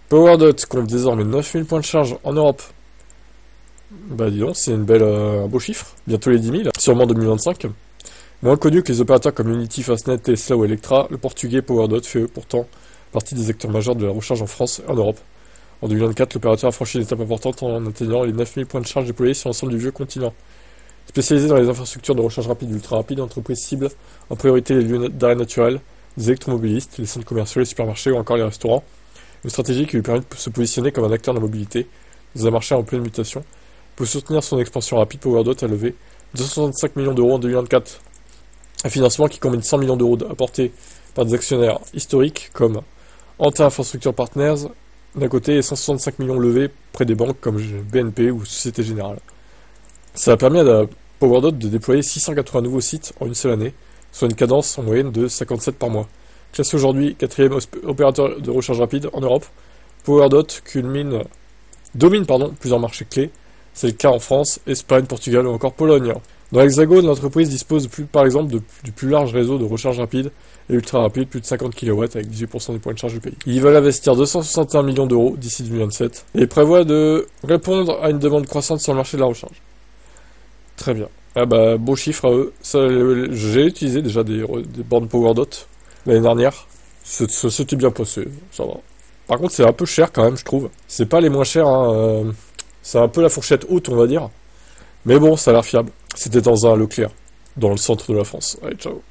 PowerDot compte désormais 9000 points de charge en Europe. Bah dis donc, c'est un beau chiffre. Bientôt les 10 000, sûrement 2025. Moins connu que les opérateurs comme Unity, Fastnet, Tesla ou Electra, le portugais PowerDot fait pourtant partie des acteurs majeurs de la recharge en France et en Europe. En 2024, l'opérateur a franchi une étape importante en atteignant les 9000 points de charge déployés sur l'ensemble du vieux continent. Spécialisé dans les infrastructures de recharge rapide et ultra rapide, l'entreprise cible en priorité les lieux d'arrêt naturel, les électromobilistes, les centres commerciaux, les supermarchés ou encore les restaurants. Une stratégie qui lui permet de se positionner comme un acteur de la mobilité dans un marché en pleine mutation. Pour soutenir son expansion rapide, PowerDot a levé 265 millions d'euros en 2024. Un financement qui combine 100 millions d'euros apportés par des actionnaires historiques comme Anta Infrastructure Partners d'un côté et 165 millions levés près des banques comme BNP ou Société Générale. Ça a permis à PowerDot de déployer 680 nouveaux sites en une seule année, soit une cadence en moyenne de 57 par mois. Classé aujourd'hui 4e opérateur de recharge rapide en Europe, PowerDot domine plusieurs marchés clés. C'est le cas en France, Espagne, Portugal ou encore Pologne. Dans l'Hexagone, l'entreprise dispose par exemple du plus large réseau de recharge rapide et ultra rapide, plus de 50 kW avec 18% des points de charge du pays. Ils veulent investir 261 millions d'euros d'ici 2027 et prévoient de répondre à une demande croissante sur le marché de la recharge. Très bien. Ah bah, beau chiffre à eux. J'ai utilisé déjà des bornes PowerDot l'année dernière. C'était bien passé, ça va. Par contre, c'est un peu cher quand même, je trouve. C'est pas les moins chers, hein. C'est un peu la fourchette haute, on va dire. Mais bon, ça a l'air fiable. C'était dans un Leclerc, dans le centre de la France. Allez, ciao.